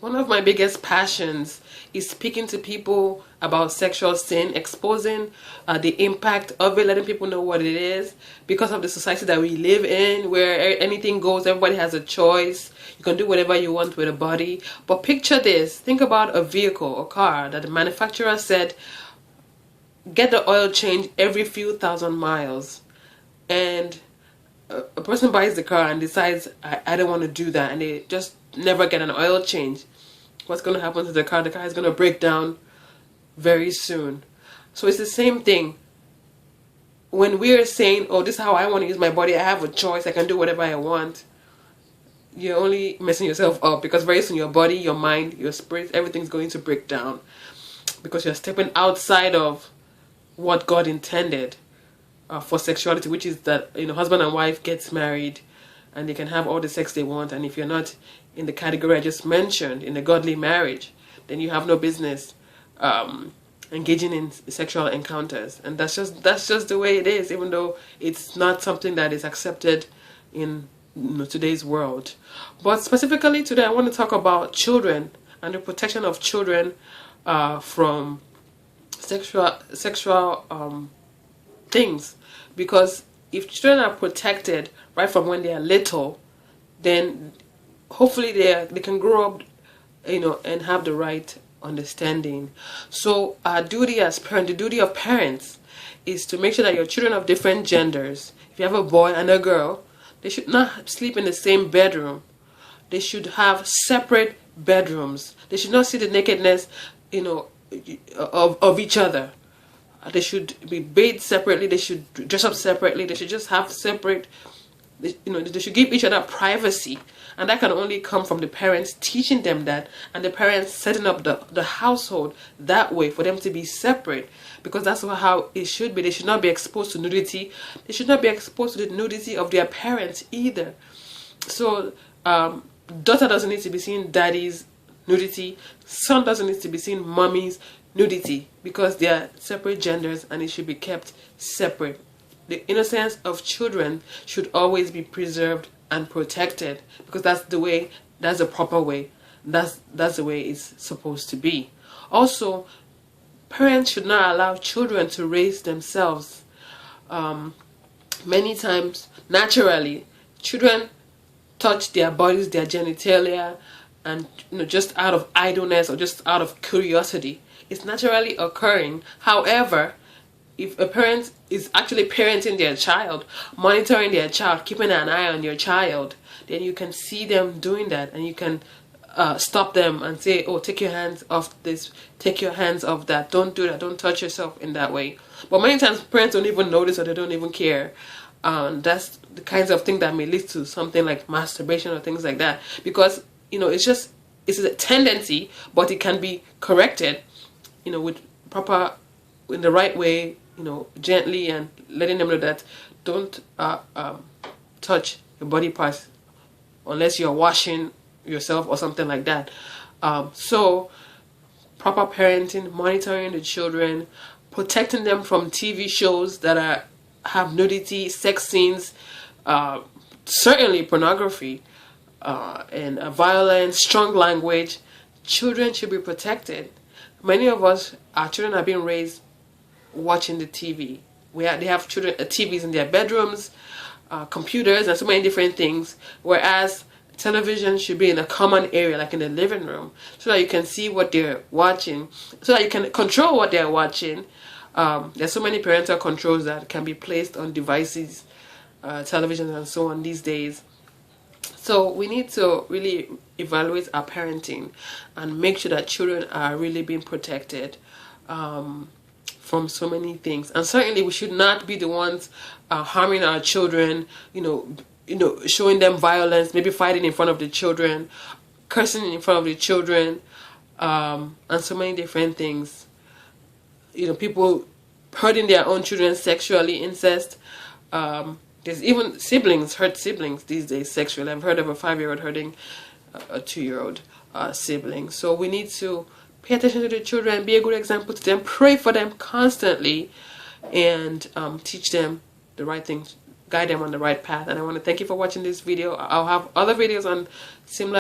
One of my biggest passions is speaking to people about sexual sin, exposing the impact of it, letting people know what it is, because of the society that we live in, where anything goes, everybody has a choice. You can do whatever you want with a body. But picture this, think about a vehicle, a car, that the manufacturer said, get the oil change every few thousand miles. And a person buys the car and decides, I don't want to do that, and they just never get an oil change. What's going to happen to the car? The car is going to break down very soon. So it's the same thing. When we're saying, oh, this is how I want to use my body, I have a choice, I can do whatever I want, you're only messing yourself up, because very soon your body, your mind, your spirit, everything's going to break down, because you're stepping outside of what God intended for sexuality, which is that, husband and wife gets married and they can have all the sex they want, and if you're not in the category I just mentioned, in a godly marriage, then you have no business engaging in sexual encounters. And that's just the way it is, even though it's not something that is accepted in today's world. But specifically today, I want to talk about children and the protection of children from sexual things, because if children are protected right from when they are little, then hopefully they can grow up, and have the right understanding. So our duty as parents, the duty of parents, is to make sure that your children of different genders, if you have a boy and a girl, they should not sleep in the same bedroom. They should have separate bedrooms. They should not see the nakedness, of each other. They should be bathed separately. They should dress up separately. They should just have separate, they should give each other privacy. And that can only come from the parents teaching them that, and the parents setting up the household that way for them to be separate, because that's how it should be. They should not be exposed to nudity. They should not be exposed to the nudity of their parents either. So daughter doesn't need to be seeing daddy's nudity. Son doesn't need to be seeing mommy's nudity, because they are separate genders and it should be kept separate. The innocence of children should always be preserved and protected, because that's the proper way. That's the way it's supposed to be. Also, parents should not allow children to raise themselves. Many times, naturally, children touch their bodies, their genitalia, and just out of idleness or just out of curiosity. It's naturally occurring. However, if a parent is actually parenting their child, monitoring their child, keeping an eye on your child, then you can see them doing that, and you can stop them and say, oh, take your hands off this, take your hands off that, don't do that, don't touch yourself in that way. But many times parents don't even notice, or they don't even care. That's the kinds of thing that may lead to something like masturbation or things like that, because it's a tendency, but it can be corrected, with proper, in the right way, gently, and letting them know that don't touch your body parts unless you're washing yourself or something like that. So proper parenting, monitoring the children, protecting them from TV shows that have nudity, sex scenes, certainly pornography, and violence, strong language. Children should be protected. Many of us, our children are being raised watching the TV. They have children TVs in their bedrooms, computers, and so many different things, whereas television should be in a common area, like in the living room, so that you can see what they're watching, so that you can control what they're watching. There's so many parental controls that can be placed on devices, televisions, and so on these days. So we need to really evaluate our parenting and make sure that children are really being protected from so many things. And certainly we should not be the ones harming our children, showing them violence, maybe fighting in front of the children, cursing in front of the children, and so many different things. People hurting their own children sexually, incest. There's even siblings hurt siblings these days sexually. I've heard of a 5-year-old hurting a 2-year-old sibling. So we need to pay attention to the children, be a good example to them, pray for them constantly, and teach them the right things, guide them on the right path. And I want to thank you for watching this video. I'll have other videos on similar